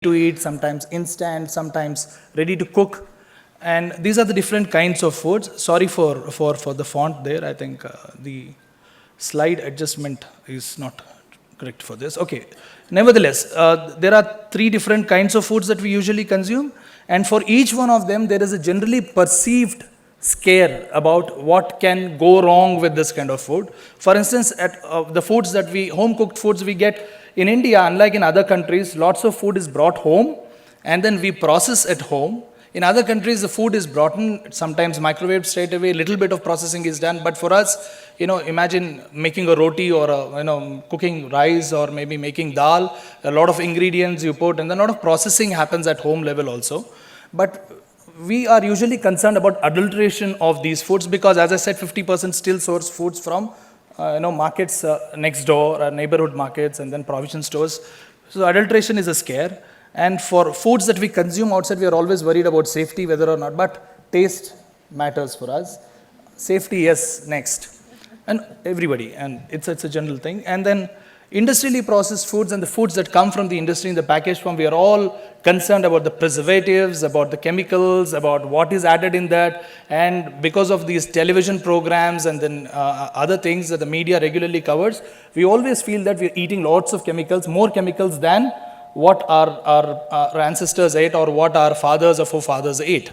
to eat, sometimes instant, sometimes ready to cook. And these are the different kinds of foods. Sorry for the font there. I think the slide adjustment is not correct for this. Okay. Nevertheless, there are three different kinds of foods that we usually consume. And for each one of them, there is a generally perceived scare about what can go wrong with this kind of food. For instance, at the foods that home cooked foods we get in India, unlike in other countries, lots of food is brought home and then we process at home. In other countries, the food is brought in, sometimes microwaved straight away, little bit of processing is done. But for us, imagine making a roti or cooking rice or maybe making dal, a lot of ingredients you put, and then a lot of processing happens at home level also. But we are usually concerned about adulteration of these foods because, as I said, 50% still source foods from markets next door, neighborhood markets, and then provision stores. So adulteration is a scare. And for foods that we consume outside, we are always worried about safety, whether or not, but taste matters for us. Safety, yes, next. And everybody, and it's a general thing. And then industrially processed foods and the foods that come from the industry in the packaged form, we are all concerned about the preservatives, about the chemicals, about what is added in that. And because of these television programs and then other things that the media regularly covers, we always feel that we are eating lots of chemicals, more chemicals than what our ancestors ate or what our fathers or forefathers ate.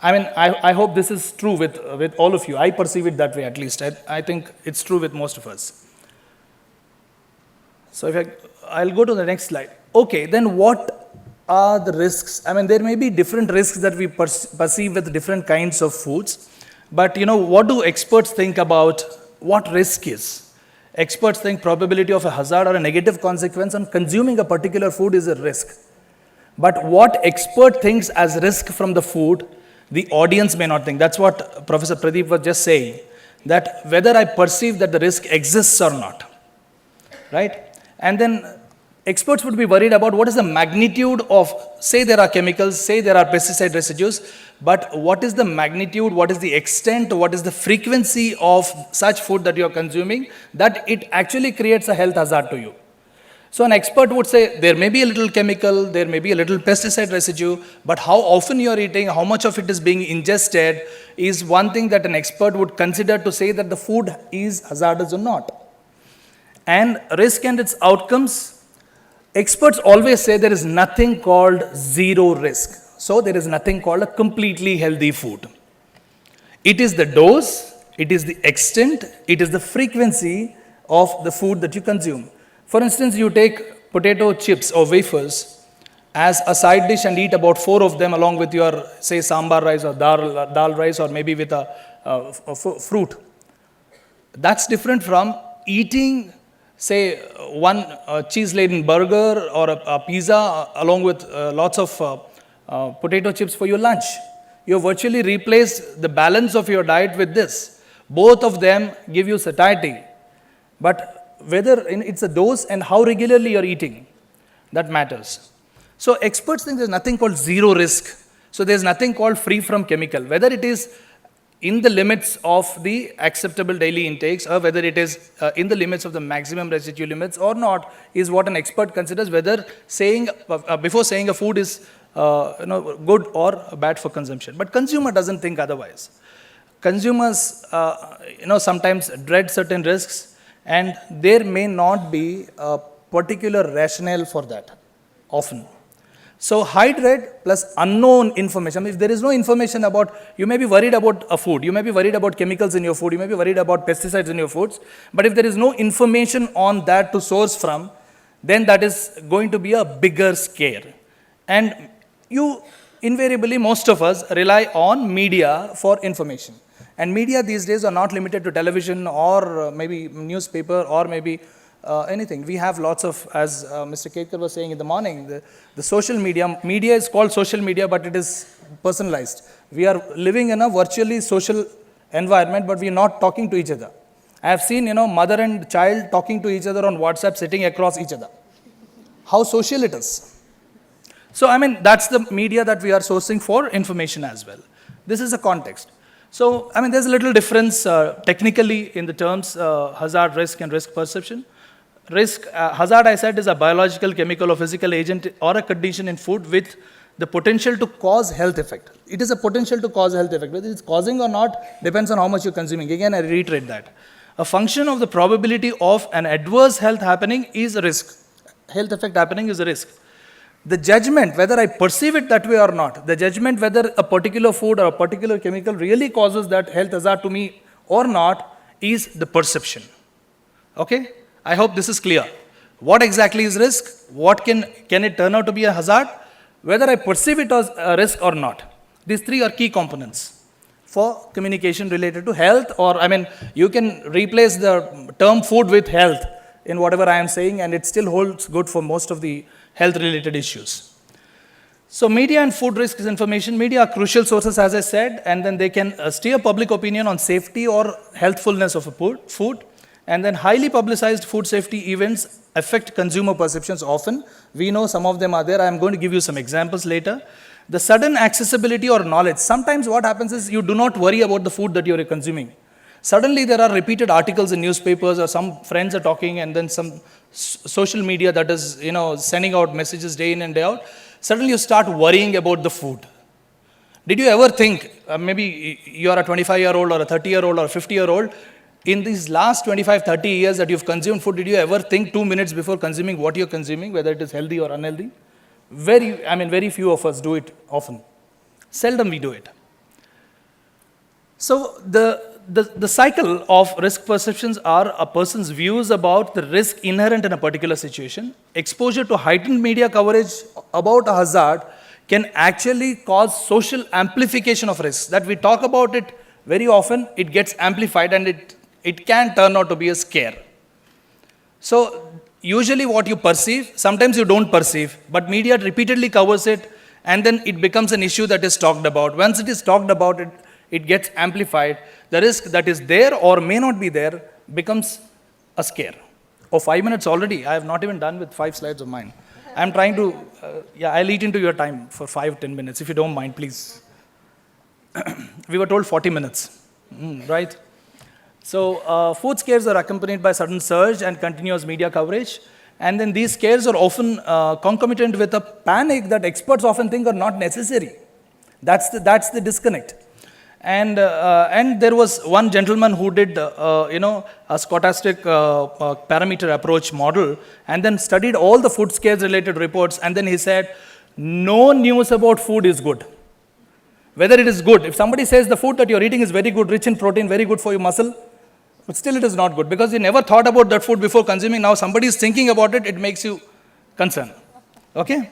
I mean, I hope this is true with all of you. I perceive it that way at least. I think it's true with most of us. So I'll go to the next slide. Okay, then what are the risks? I mean, there may be different risks that we perceive with different kinds of foods. But, what do experts think about what risk is? Experts think probability of a hazard or a negative consequence on consuming a particular food is a risk. But what expert thinks as risk from the food, the audience may not think. That's what Professor Pradeep was just saying, that whether I perceive that the risk exists or not, right? And then experts would be worried about what is the magnitude of, say there are chemicals, say there are pesticide residues, but what is the magnitude, what is the extent, what is the frequency of such food that you are consuming, that it actually creates a health hazard to you. So an expert would say there may be a little chemical, there may be a little pesticide residue, but how often you are eating, how much of it is being ingested is one thing that an expert would consider to say that the food is hazardous or not. And risk and its outcomes, experts always say there is nothing called zero risk. So there is nothing called a completely healthy food. It is the dose, it is the extent, it is the frequency of the food that you consume. For instance, you take potato chips or wafers as a side dish and eat about 4 of them along with your, say, sambar rice or dal rice or maybe with a fruit. That's different from eating, say, one cheese-laden burger or a pizza along with lots of potato chips for your lunch. You virtually replace the balance of your diet with this. Both of them give you satiety. But whether it's a dose and how regularly you're eating, that matters. So experts think there's nothing called zero risk. So there's nothing called free from chemical. Whether it is in the limits of the acceptable daily intakes or whether it is in the limits of the maximum residue limits or not is what an expert considers whether before saying a food is good or bad for consumption. But consumer doesn't think otherwise. Consumers sometimes dread certain risks and there may not be a particular rationale for that often. So high dread plus unknown information. If there is no information about, you may be worried about a food, you may be worried about chemicals in your food, you may be worried about pesticides in your foods, but if there is no information on that to source from, then that is going to be a bigger scare. And invariably, most of us rely on media for information. And media these days are not limited to television or maybe newspaper or maybe anything. We have lots of, as Mr. Ketkar was saying in the morning, the social media is called social media, but it is personalized. We are living in a virtually social environment, but we are not talking to each other. I have seen, mother and child talking to each other on WhatsApp, sitting across each other. How social it is. So, I mean, that's the media that we are sourcing for information as well. This is a context. So, I mean, there's a little difference technically in the terms hazard, risk, and risk perception. Risk, hazard, I said, is a biological, chemical, or physical agent or a condition in food with the potential to cause health effect. It is a potential to cause health effect. Whether it's causing or not depends on how much you're consuming. Again, I reiterate that. A function of the probability of an adverse health happening is a risk. Health effect happening is a risk. The judgment, whether I perceive it that way or not, the judgment whether a particular food or a particular chemical really causes that health hazard to me or not, is the perception. Okay? I hope this is clear. What exactly is risk? What can it turn out to be a hazard? Whether I perceive it as a risk or not. These three are key components for communication related to health, or you can replace the term food with health in whatever I am saying, and it still holds good for most of the health related issues. So media and food risks information. Media are crucial sources, as I said, and then they can steer public opinion on safety or healthfulness of a food. And then highly publicized food safety events affect consumer perceptions often. We know some of them are there. I am going to give you some examples later. The sudden accessibility or knowledge. Sometimes what happens is you do not worry about the food that you are consuming. Suddenly there are repeated articles in newspapers, or some friends are talking, and then some social media that is sending out messages day in and day out. Suddenly you start worrying about the food. Did you ever think, maybe you are a 25-year-old or a 30-year-old or a 50-year-old, in these last 25, 30 years that you've consumed food, did you ever think 2 minutes before consuming what you're consuming, whether it is healthy or unhealthy? Very few of us do it often. Seldom we do it. So the cycle of risk perceptions are a person's views about the risk inherent in a particular situation. Exposure to heightened media coverage about a hazard can actually cause social amplification of risks. That we talk about it very often, it gets amplified, and it can turn out to be a scare. So usually what you perceive, sometimes you don't perceive, but media repeatedly covers it, and then it becomes an issue that is talked about. Once it is talked about, it gets amplified. The risk that is there or may not be there becomes a scare. Oh, 5 minutes already. I have not even done with 5 slides of mine. I'm trying to, I'll eat into your time for 5-10 minutes, if you don't mind, please. We were told 40 minutes, right? So food scares are accompanied by sudden surge and continuous media coverage. And then these scares are often concomitant with a panic that experts often think are not necessary. That's the disconnect. And there was one gentleman who did, a stochastic parameter approach model, and then studied all the food scares related reports, and then he said, no news about food is good. Whether it is good, if somebody says the food that you're eating is very good, rich in protein, very good for your muscle, but still it is not good, because you never thought about that food before consuming. Now somebody is thinking about it, it makes you concerned. Okay?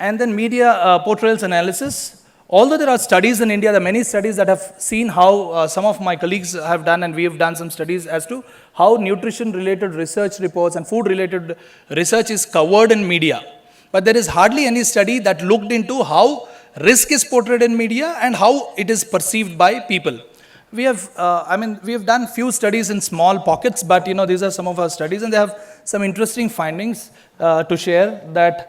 And then media portrayals analysis. Although there are studies in India, there are many studies that have seen how some of my colleagues have done, and we have done some studies as to how nutrition-related research reports and food-related research is covered in media. But there is hardly any study that looked into how risk is portrayed in media and how it is perceived by people. We have, we have done few studies in small pockets, but these are some of our studies, and they have some interesting findings to share that.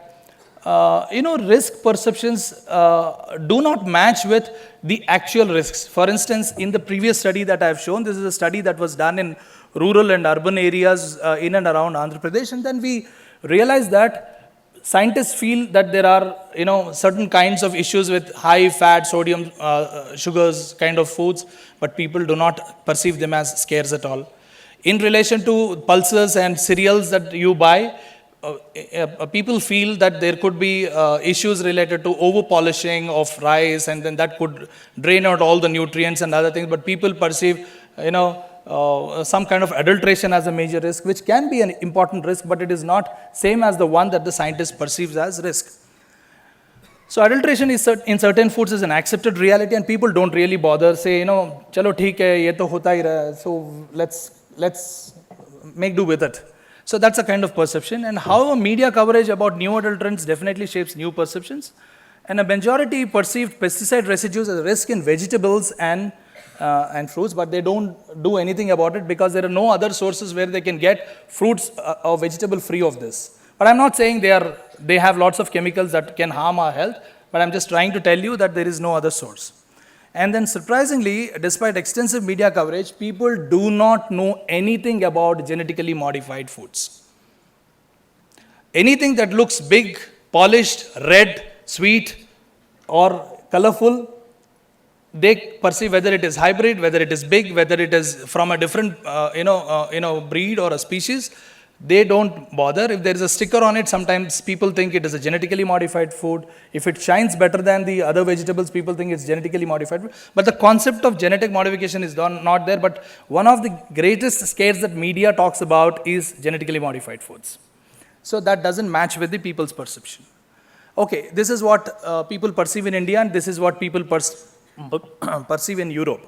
Risk perceptions do not match with the actual risks. For instance, in the previous study that I have shown, this is a study that was done in rural and urban areas in and around Andhra Pradesh, and then we realized that scientists feel that there are, certain kinds of issues with high fat, sodium, sugars kind of foods, but people do not perceive them as scares at all. In relation to pulses and cereals that you buy, people feel that there could be issues related to over-polishing of rice, and then that could drain out all the nutrients and other things, but people perceive, some kind of adulteration as a major risk, which can be an important risk, but it is not same as the one that the scientist perceives as risk. So adulteration is in certain foods is an accepted reality, and people don't really bother, say, chalo theek hai, ye to hota hi raha, so let's make do with it. So that's a kind of perception, and how a media coverage about new adulterants definitely shapes new perceptions. And a majority perceived pesticide residues as a risk in vegetables and fruits, but they don't do anything about it because there are no other sources where they can get fruits or vegetable free of this. But I'm not saying they have lots of chemicals that can harm our health, but I'm just trying to tell you that there is no other source. And then surprisingly, despite extensive media coverage, people do not know anything about genetically modified foods. Anything that looks big, polished, red, sweet, or colorful, they perceive whether it is hybrid, whether it is big, whether it is from a different breed or a species. They don't bother. If there is a sticker on it, sometimes people think it is a genetically modified food. If it shines better than the other vegetables, people think it's genetically modified food. But the concept of genetic modification is not there. But one of the greatest scares that media talks about is genetically modified foods. So that doesn't match with the people's perception. Okay, this is what people perceive in India, and this is what people perceive in Europe.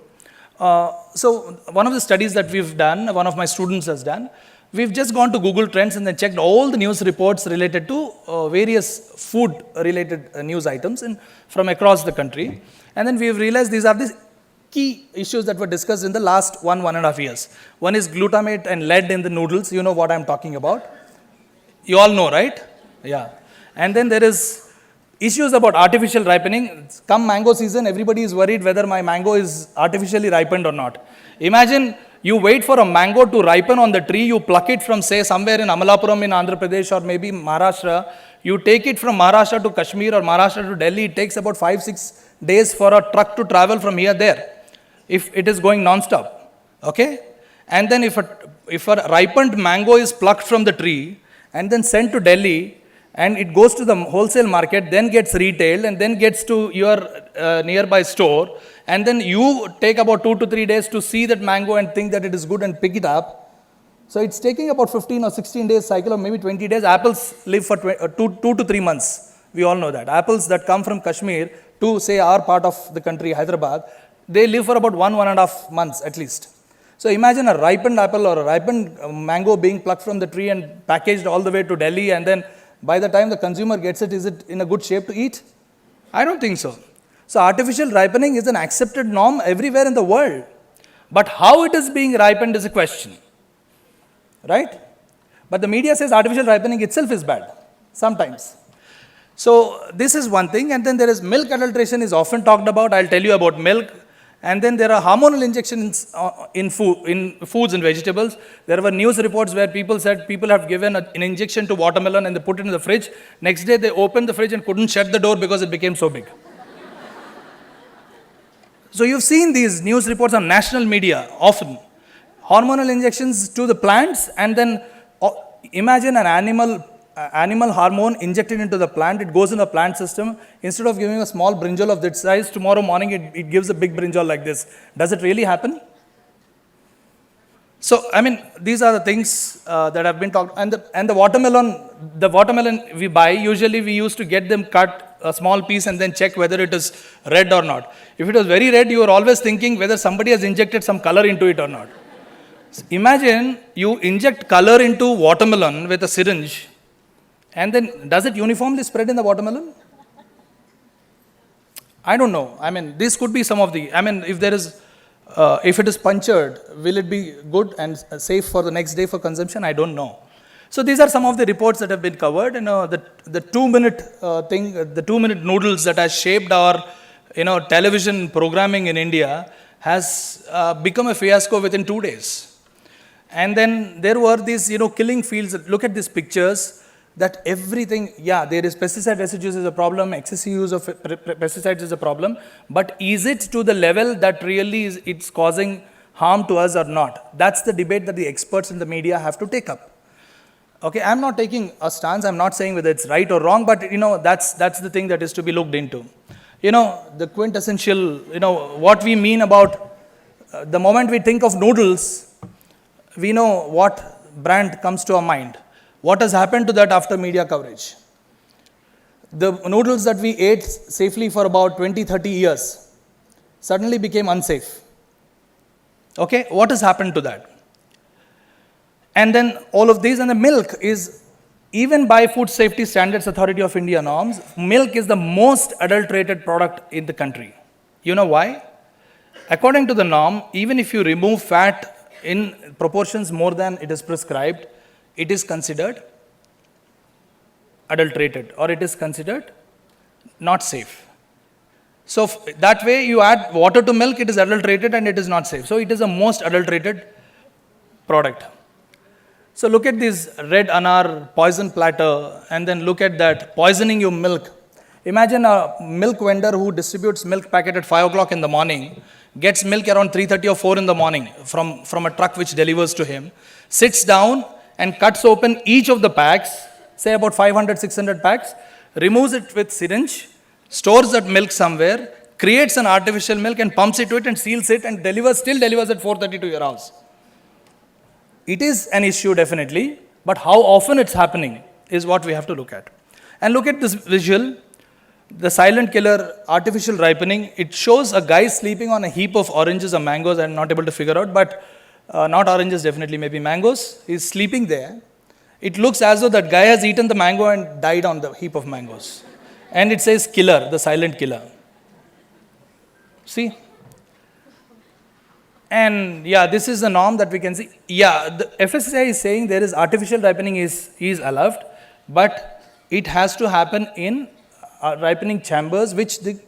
So one of the studies that we've done, one of my students has done, we've just gone to Google Trends and then checked all the news reports related to various food-related news items from across the country. And then we've realized these are the key issues that were discussed in the last 1.5 years. One is glutamate and lead in the noodles. You know what I'm talking about. You all know, right? Yeah. And then there is issues about artificial ripening. Come mango season, everybody is worried whether my mango is artificially ripened or not. Imagine you wait for a mango to ripen on the tree, you pluck it from, say, somewhere in Amalapuram in Andhra Pradesh or maybe Maharashtra. You take it from Maharashtra to Kashmir or Maharashtra to Delhi. It takes about 5-6 days for a truck to travel from here there, if it is going non-stop. Okay? And then if a ripened mango is plucked from the tree and then sent to Delhi, and it goes to the wholesale market, then gets retailed, and then gets to your nearby store, and then you take about 2 to 3 days to see that mango and think that it is good and pick it up. So it's taking about 15 or 16 days cycle, or maybe 20 days. Apples live for 2 to 3 months. We all know that. Apples that come from Kashmir to, say, our part of the country, Hyderabad, they live for about 1.5 months at least. So imagine a ripened apple or a ripened mango being plucked from the tree and packaged all the way to Delhi, and then by the time the consumer gets it, is it in a good shape to eat? I don't think so. So artificial ripening is an accepted norm everywhere in the world. But how it is being ripened is a question. Right? But the media says artificial ripening itself is bad, sometimes. So this is one thing, and then there is milk adulteration is often talked about. I'll tell you about milk. And then there are hormonal injections in foods and vegetables. There were news reports where people said people have given an injection to watermelon and they put it in the fridge. Next day they opened the fridge and couldn't shut the door because it became so big. So you've seen these news reports on national media often. Hormonal injections to the plants, and then imagine an animal hormone injected into the plant. It goes in the plant system. Instead of giving a small brinjal of that size, tomorrow morning it gives a big brinjal like this. Does it really happen? So, I mean, these are the things that have been talked. And the watermelon we buy, usually we used to get them cut a small piece and then check whether it is red or not. If it was very red, you are always thinking whether somebody has injected some color into it or not. Imagine you inject color into watermelon with a syringe, and then does it uniformly spread in the watermelon? I don't know. I mean, this could be some of the, I mean, if it is punctured, will it be good and safe for the next day for consumption? I don't know. So these are some of the reports that have been covered. The 2-minute thing, the 2-minute noodles that has shaped our, television programming in India has become a fiasco within 2 days. And then there were these, killing fields. Look at these pictures. That everything, there is pesticide residues is a problem, excessive use of pesticides is a problem, but is it to the level that really it's causing harm to us or not? That's the debate that the experts in the media have to take up. Okay, I'm not taking a stance, I'm not saying whether it's right or wrong, but that's the thing that is to be looked into. The quintessential, what we mean about, the moment we think of noodles, we know what brand comes to our mind. What has happened to that after media coverage? The noodles that we ate safely for about 20-30 years suddenly became unsafe. Okay, what has happened to that? And then all of these, and the milk is, even by Food Safety Standards Authority of India norms, milk is the most adulterated product in the country. You know why? According to the norm, even if you remove fat in proportions more than it is prescribed, it is considered adulterated, or it is considered not safe. So that way you add water to milk, it is adulterated and it is not safe. So it is the most adulterated product. So look at this red anar poison platter and then look at that poisoning your milk. Imagine a milk vendor who distributes milk packet at 5 o'clock in the morning, gets milk around 3:30 or 4 in the morning from a truck which delivers to him, sits down and cuts open each of the packs, say about 500, 600 packs, removes it with syringe, stores that milk somewhere, creates an artificial milk and pumps it to it and seals it and still delivers at 4:30 to your house. It is an issue definitely, but how often it's happening is what we have to look at. And look at this visual, the silent killer, artificial ripening. It shows a guy sleeping on a heap of oranges or mangoes. I'm not able to figure out, but not oranges, definitely maybe mangoes. He's sleeping there. It looks as though that guy has eaten the mango and died on the heap of mangoes. And it says killer, the silent killer. See? And yeah, this is the norm that we can see. Yeah, the FSSAI is saying there is artificial ripening is allowed, but it has to happen in ripening chambers, which the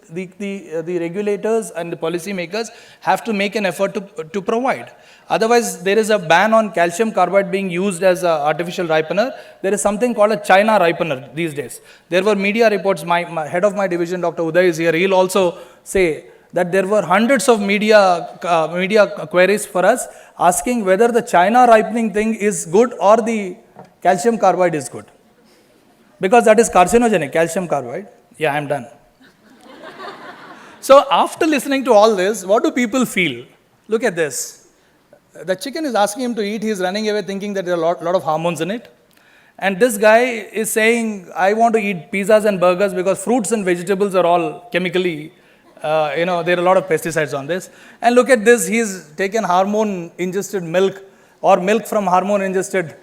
regulators and the policy makers have to make an effort to provide. Otherwise, there is a ban on calcium carbide being used as an artificial ripener. There is something called a China ripener these days. There were media reports, my head of my division, Dr. Uday is here, he'll also say that there were hundreds of media queries for us asking whether the China ripening thing is good or the calcium carbide is good. Because that is carcinogenic, calcium carbide. Yeah, I'm done. So after listening to all this, what do people feel? Look at this. The chicken is asking him to eat, he's running away thinking that there are a lot of hormones in it. And this guy is saying, I want to eat pizzas and burgers because fruits and vegetables are all chemically there are a lot of pesticides on this. And look at this, he's taken hormone-ingested milk or milk from hormone-ingested,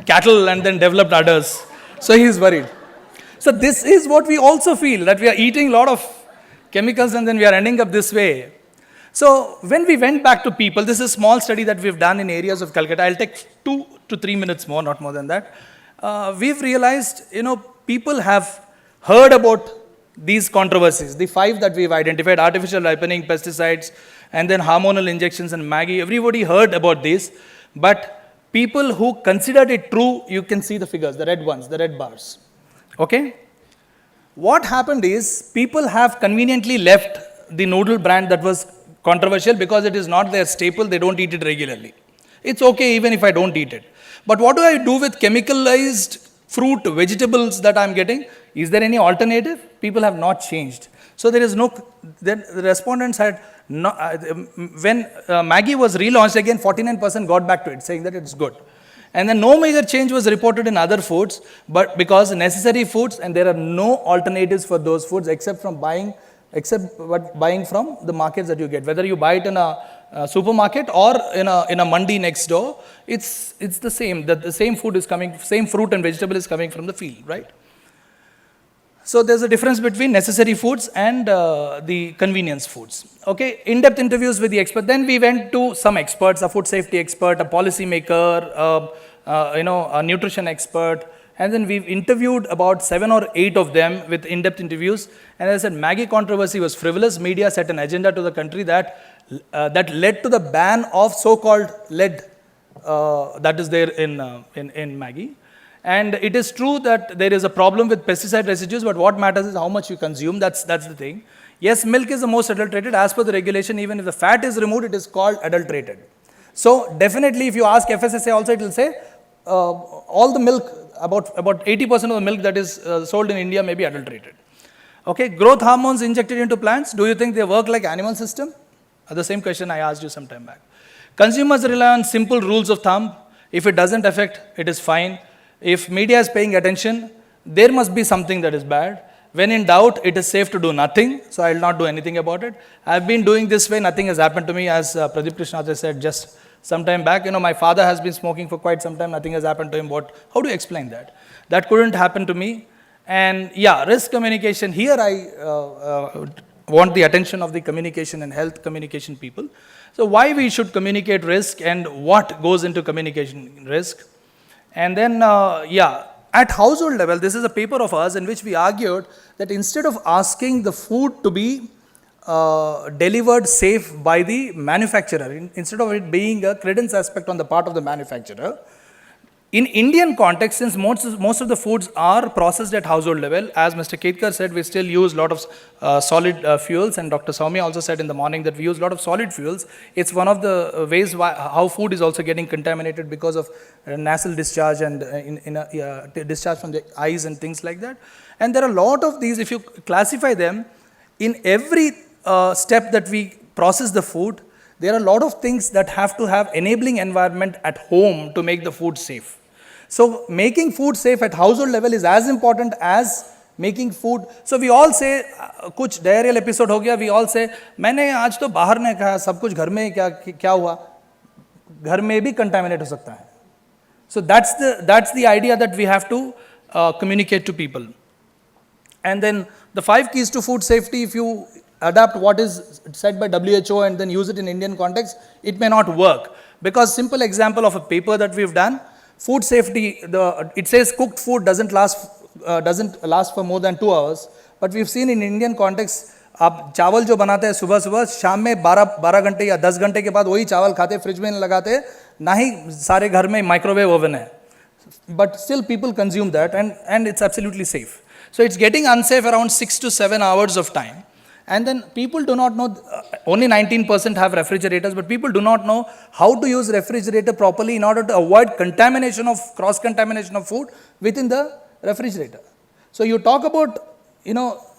cattle and then developed udders. So he's worried. So this is what we also feel, that we are eating a lot of chemicals and then we are ending up this way. So when we went back to people, this is a small study that we've done in areas of Calcutta. I'll take 2 to 3 minutes more, not more than that. We've realized, people have heard about these controversies, the 5 that we've identified, artificial ripening, pesticides, and then hormonal injections and Maggi. Everybody heard about this, but people who considered it true, you can see the figures, the red ones, the red bars. Okay? What happened is, people have conveniently left the noodle brand that was controversial because it is not their staple, they don't eat it regularly. It's okay even if I don't eat it. But what do I do with chemicalized fruit, vegetables that I'm getting? Is there any alternative? People have not changed. So there is no, the respondents had, when Maggi was relaunched again, 49% got back to it, saying that it's good. And then no major change was reported in other foods, but because necessary foods, and there are no alternatives for those foods except buying from the markets that you get. Whether you buy it in a supermarket or in a mandi next door, it's the same. The same food is coming, same fruit and vegetable is coming from the field, right? So there's a difference between necessary foods and the convenience foods. Okay, in-depth interviews with the expert. Then we went to some experts, a food safety expert, a policy maker, a nutrition expert, and then we've interviewed about 7 or 8 of them with in-depth interviews. And as I said, Maggi controversy was frivolous. Media set an agenda to the country that led to the ban of so-called lead that is there in Maggi. And it is true that there is a problem with pesticide residues, but what matters is how much you consume. That's the thing. Yes, milk is the most adulterated. As per the regulation, even if the fat is removed, it is called adulterated. So definitely, if you ask FSSAI also, it will say all the milk, about 80% of the milk that is sold in India may be adulterated. Okay, growth hormones injected into plants, do you think they work like animal system? The same question I asked you some time back. Consumers rely on simple rules of thumb. If it doesn't affect, it is fine. If media is paying attention, there must be something that is bad. When in doubt, it is safe to do nothing, so I will not do anything about it. I've been doing this way, nothing has happened to me, as Pradeep Krishnadre said just some time back. My father has been smoking for quite some time, nothing has happened to him. How do you explain that? That couldn't happen to me. And yeah, risk communication, here I want the attention of the communication and health communication people. So why we should communicate risk and what goes into communication risk. And then, at household level, this is a paper of ours in which we argued that instead of asking the food to be delivered safe by the manufacturer, instead of it being a credence aspect on the part of the manufacturer, in Indian context, since most of the foods are processed at household level, as Mr. Ketkar said, we still use a lot of solid fuels, and Dr. Soumya also said in the morning that we use a lot of solid fuels. It's one of the ways how food is also getting contaminated because of nasal discharge and discharge from the eyes and things like that. And there are a lot of these, if you classify them, in every step that we process the food, there are a lot of things that have to have enabling environment at home to make the food safe. So making food safe at household level is as important as making food. So we all say, कुछ diarrheal episode हो गया, we all say, मैंने आज तो बाहर नहीं खाया, सब कुछ घर में क्या हुआ? घर में भी contaminate हो सकता है. So that's the idea that we have to communicate to people. And then the 5 keys to food safety, if you adapt what is said by WHO and then use it in Indian context, it may not work. Because simple example of a paper that we've done, food safety, it says cooked food doesn't last for more than 2 hours. But we've seen in Indian context, आप चावल जो बनाते हैं सुबह सुबह, शाम में 12 घंटे या 10 घंटे के बाद वही चावल खाते, फ्रिज में लगाते, ना ही सारे घर में माइक्रोवेव ओवन है. But still people consume that and it's absolutely safe. So it's getting unsafe around 6 to 7 hours of time. And then people do not know, only 19% have refrigerators, but people do not know how to use refrigerator properly in order to avoid contamination of, cross-contamination of food within the refrigerator. So you talk about,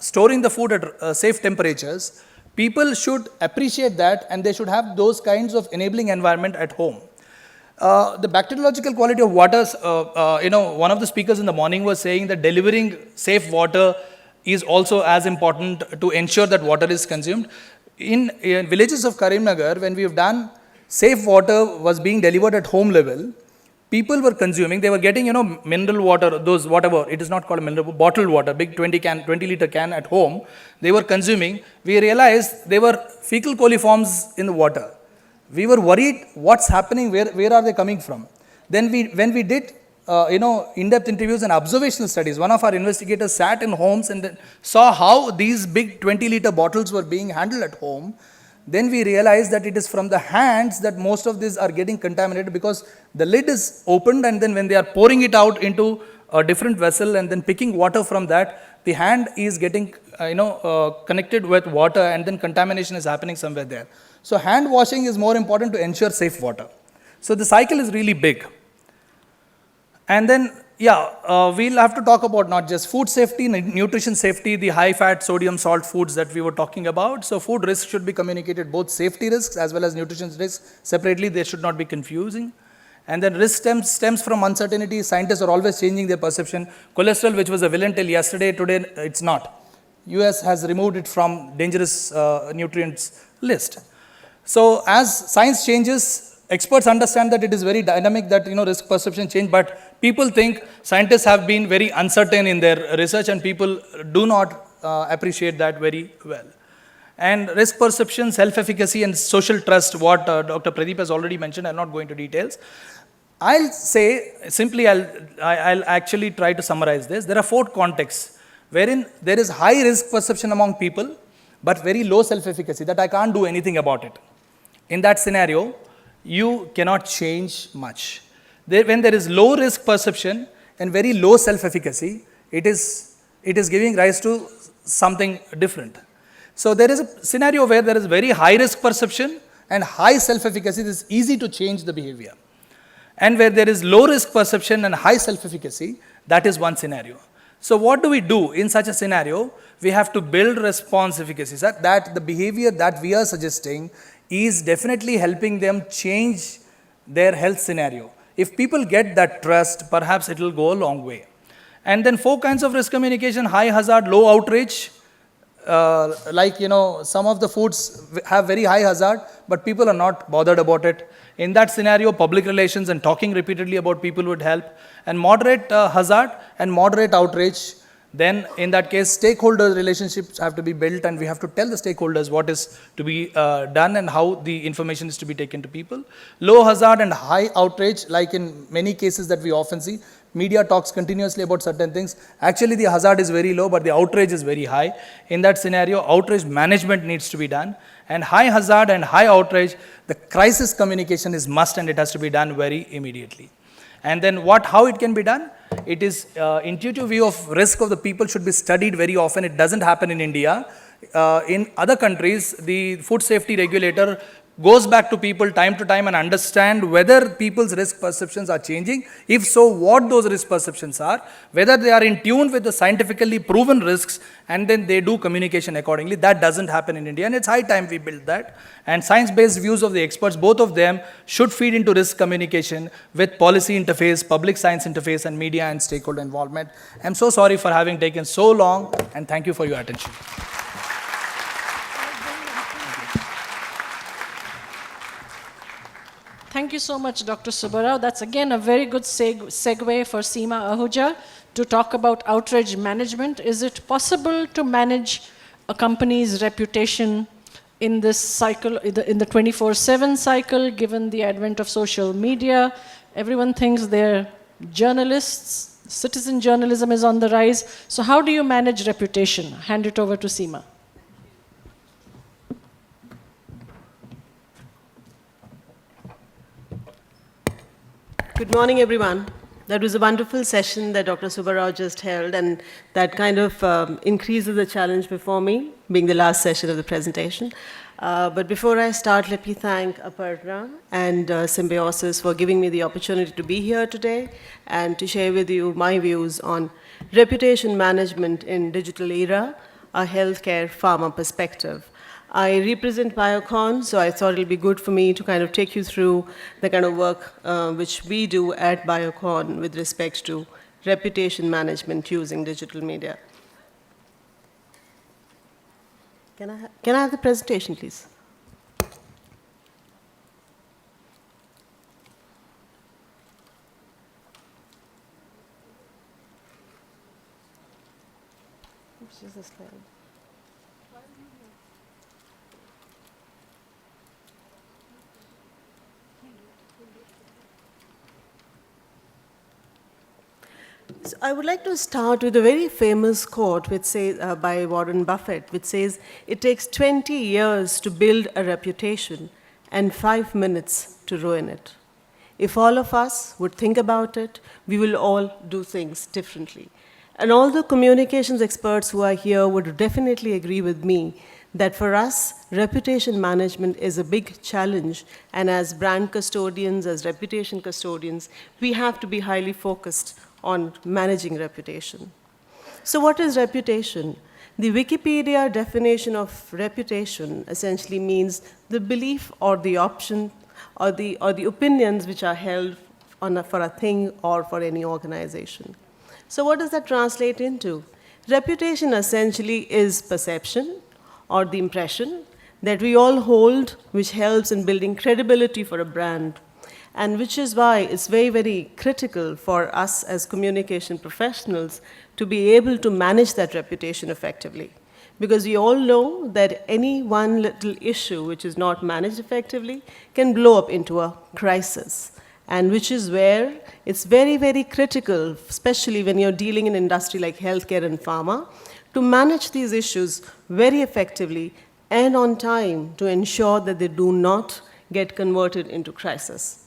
storing the food at safe temperatures. People should appreciate that and they should have those kinds of enabling environment at home. The bacteriological quality of water, one of the speakers in the morning was saying that delivering safe water is also as important to ensure that water is consumed. In villages of Karimnagar, when we have done safe water was being delivered at home level, people were consuming, they were getting, mineral water, those whatever, it is not called mineral, bottled water, big 20 liter can at home, they were consuming. We realized there were fecal coliforms in the water. We were worried what's happening, where are they coming from? Then when we did in-depth interviews and observational studies, one of our investigators sat in homes and saw how these big 20-liter bottles were being handled at home. Then we realized that it is from the hands that most of these are getting contaminated, because the lid is opened and then when they are pouring it out into a different vessel and then picking water from that, the hand is getting connected with water and then contamination is happening somewhere there. So hand washing is more important to ensure safe water. So the cycle is really big. And then, we'll have to talk about not just food safety, nutrition safety, the high fat, sodium, salt foods that we were talking about. So food risks should be communicated, both safety risks as well as nutrition risks. Separately, they should not be confusing. And then risk stems from uncertainty. Scientists are always changing their perception. Cholesterol, which was a villain till yesterday, today it's not. US has removed it from dangerous nutrients list. So as science changes, experts understand that it is very dynamic, that risk perception change, but people think scientists have been very uncertain in their research and people do not appreciate that very well. And risk perception, self-efficacy and social trust, what Dr. Pradeep has already mentioned, I'll not go into details. I'll say, simply I'll actually try to summarize this. There are 4 contexts wherein there is high risk perception among people, but very low self-efficacy, that I can't do anything about it. In that scenario, you cannot change much. When there is low risk perception and very low self-efficacy, it is giving rise to something different. So there is a scenario where there is very high risk perception and high self-efficacy, it is easy to change the behavior. And where there is low risk perception and high self-efficacy, that is one scenario. So what do we do in such a scenario? We have to build response efficacy, that the behavior that we are suggesting is definitely helping them change their health scenario. If people get that trust, perhaps it will go a long way. And then 4 kinds of risk communication: high hazard, low outrage. Some of the foods have very high hazard, but people are not bothered about it. In that scenario, public relations and talking repeatedly about people would help. And moderate hazard and moderate outrage. Then in that case, stakeholder relationships have to be built and we have to tell the stakeholders what is to be done and how the information is to be taken to people. Low hazard and high outrage, like in many cases that we often see, media talks continuously about certain things. Actually, the hazard is very low, but the outrage is very high. In that scenario, outrage management needs to be done. And high hazard and high outrage, the crisis communication is must, and it has to be done very immediately. And then how it can be done? It is intuitive view of risk of the people should be studied very often. It doesn't happen in India. In other countries, the food safety regulator goes back to people time to time and understand whether people's risk perceptions are changing. If so, what those risk perceptions are, whether they are in tune with the scientifically proven risks, and then they do communication accordingly. That doesn't happen in India, and it's high time we build that. And science-based views of the experts, both of them should feed into risk communication with policy interface, public science interface, and media and stakeholder involvement. I'm so sorry for having taken so long, and thank you for your attention. Thank you so much, Dr. Subbarao. That's again a very good segue for Seema Ahuja to talk about outrage management. Is it possible to manage a company's reputation in this cycle, in the 24/7 cycle, given the advent of social media? Everyone thinks they're journalists. Citizen journalism is on the rise. So how do you manage reputation? Hand it over to Seema. Good morning, everyone. That was a wonderful session that Dr. Subbarao just held, and that kind of increases the challenge before me, being the last session of the presentation. But before I start, let me thank Aparna and Symbiosis for giving me the opportunity to be here today and to share with you my views on reputation management in digital era, a healthcare pharma perspective. I represent Biocon, so I thought it'll be good for me to kind of take you through the kind of work which we do at Biocon with respect to reputation management using digital media. Can I have the presentation, please? Which is the slide? So I would like to start with a very famous quote which says, by Warren Buffett, which says, "It takes 20 years to build a reputation and 5 minutes to ruin it." If all of us would think about it, we will all do things differently. And all the communications experts who are here would definitely agree with me that for us, reputation management is a big challenge. And as brand custodians, as reputation custodians, we have to be highly focused on managing reputation. So what is reputation? The Wikipedia definition of reputation essentially means the belief or the option or the opinions which are held for a thing or for any organization. So what does that translate into? Reputation essentially is perception or the impression that we all hold, which helps in building credibility for a brand, and which is why it's very, very critical for us as communication professionals to be able to manage that reputation effectively. Because we all know that any one little issue which is not managed effectively can blow up into a crisis, and which is where it's very, very critical, especially when you're dealing in an industry like healthcare and pharma, to manage these issues very effectively and on time to ensure that they do not get converted into crisis.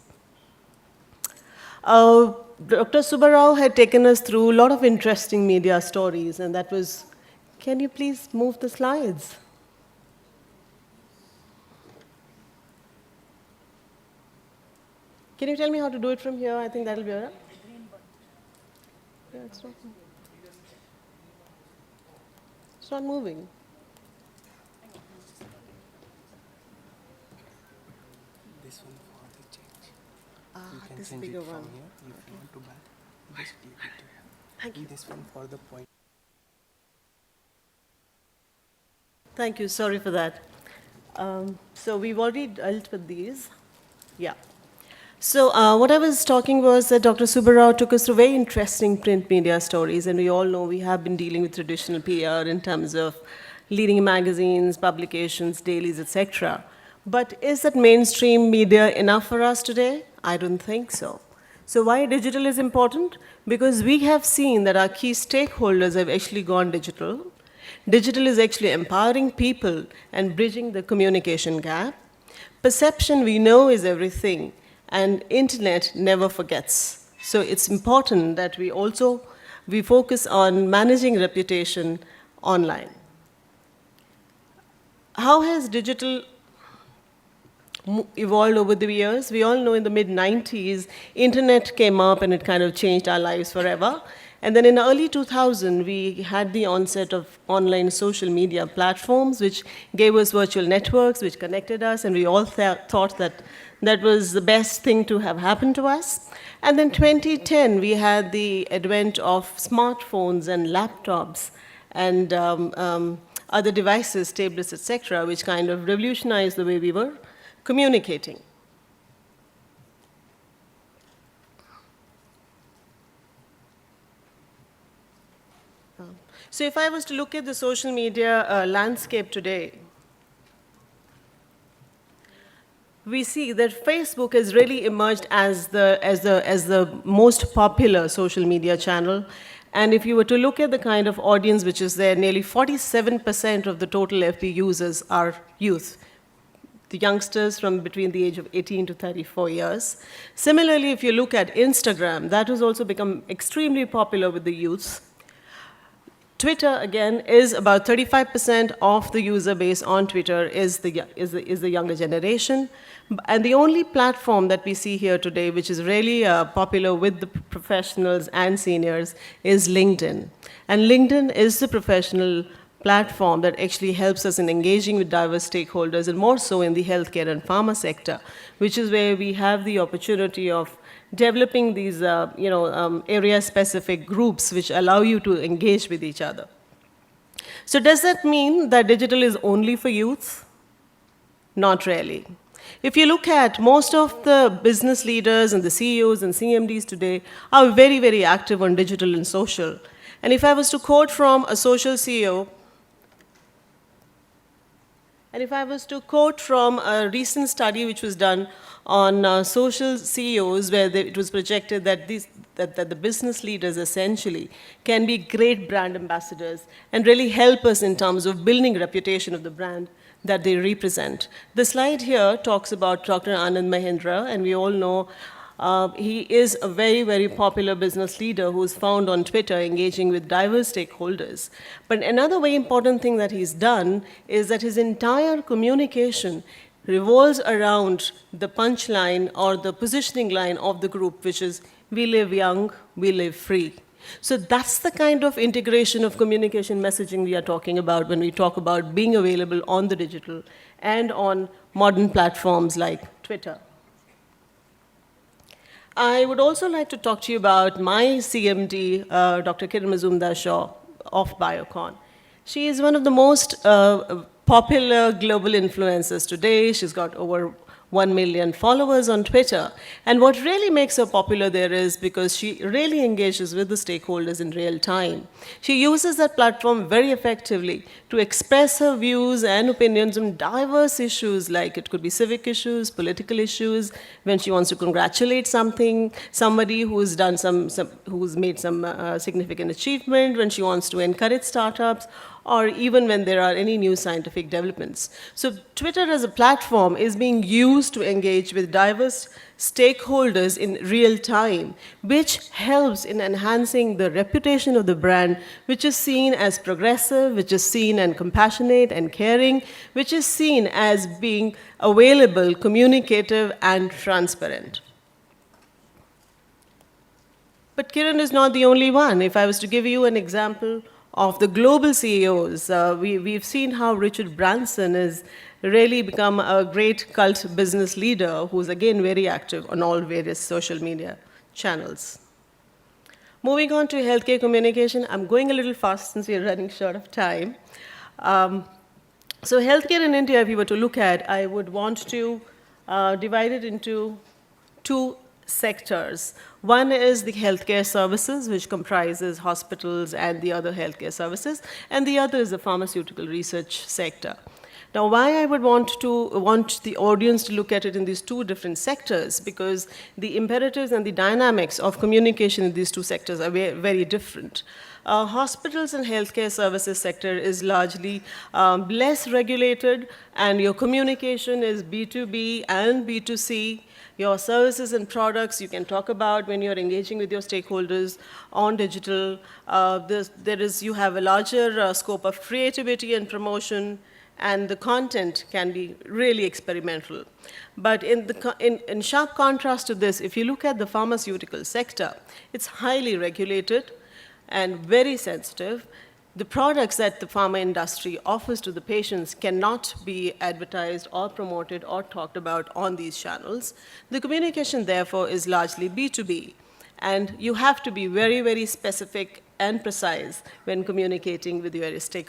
Dr. Subbarao had taken us through a lot of interesting media stories, and that was, can you please move the slides? Can you tell me how to do it from here? I think that'll be all right. Yeah, it's not moving. This one for the change. You can This change bigger it from one. here. If you want to back, just click it here. Thank you. This one for the point. Thank you. Sorry for that. So we've already dealt with these. Yeah. So what I was talking was that Dr. Subbarao took us through very interesting print media stories, and we all know we have been dealing with traditional PR in terms of leading magazines, publications, dailies, etc. But is that mainstream media enough for us today? I don't think so. So why digital is important? Because we have seen that our key stakeholders have actually gone digital. Digital is actually empowering people and bridging the communication gap. Perception, we know, is everything, and internet never forgets. So it's important that we focus on managing reputation online. How has digital evolved over the years? We all know in the mid-90s, internet came up and it kind of changed our lives forever. And then in the early 2000s, we had the onset of online social media platforms, which gave us virtual networks, which connected us, and we all thought that that was the best thing to have happened to us. And then 2010, we had the advent of smartphones and laptops and other devices, tablets, etc., which kind of revolutionized the way we were communicating. So if I was to look at the social media landscape today, we see that Facebook has really emerged as the most popular social media channel. And if you were to look at the kind of audience which is there, nearly 47% of the total FB users are youth, the youngsters from between the age of 18 to 34 years. Similarly, if you look at Instagram, that has also become extremely popular with the youths. Twitter, again, is about 35% of the user base on Twitter is the younger generation. And the only platform that we see here today, which is really popular with the professionals and seniors, is LinkedIn. And LinkedIn is the professional platform that actually helps us in engaging with diverse stakeholders, and more so in the healthcare and pharma sector, which is where we have the opportunity of developing these area-specific groups which allow you to engage with each other. So does that mean that digital is only for youth? Not really. If you look at most of the business leaders and the CEOs and CMDs today are very, very active on digital and social. And if I was to quote from a social CEO, and if I was to quote from a recent study which was done on social CEOs, where it was projected that the business leaders essentially can be great brand ambassadors and really help us in terms of building reputation of the brand that they represent. The slide here talks about Dr. Anand Mahindra, and we all know he is a very, very popular business leader who's found on Twitter engaging with diverse stakeholders. But another very important thing that he's done is that his entire communication revolves around the punchline or the positioning line of the group, which is, we live young, we live free. So that's the kind of integration of communication messaging we are talking about when we talk about being available on the digital and on modern platforms like Twitter. I would also like to talk to you about my CMD, Dr. Kiran Mazumdar-Shaw of Biocon. She is one of the most popular global influencers today. She's got over 1 million followers on Twitter. And what really makes her popular there is because she really engages with the stakeholders in real time. She uses that platform very effectively to express her views and opinions on diverse issues, like it could be civic issues, political issues, when she wants to congratulate somebody who's done who's made some significant achievement, when she wants to encourage startups, or even when there are any new scientific developments. So Twitter as a platform is being used to engage with diverse stakeholders in real time, which helps in enhancing the reputation of the brand, which is seen as progressive, which is seen and compassionate and caring, which is seen as being available, communicative, and transparent. But Kiran is not the only one. If I was to give you an example of the global CEOs, we've seen how Richard Branson has really become a great cult business leader who's again very active on all various social media channels. Moving on to healthcare communication, I'm going a little fast since we're running short of time. So healthcare in India, if you were to look at, I would want to divide it into two sectors. One is the healthcare services, which comprises hospitals and the other healthcare services, and the other is the pharmaceutical research sector. Now, why I would want the audience to look at it in these two different sectors, because the imperatives and the dynamics of communication in these two sectors are very different. Hospitals and healthcare services sector is largely less regulated, and your communication is B2B and B2C. Your services and products you can talk about when you're engaging with your stakeholders on digital. You have a larger scope of creativity and promotion, and the content can be really experimental. But in sharp contrast to this, if you look at the pharmaceutical sector, it's highly regulated and very sensitive. The products that the pharma industry offers to the patients cannot be advertised or promoted or talked about on these channels. The communication, therefore, is largely B2B. And you have to be very, very specific and precise when communicating with your stakeholders.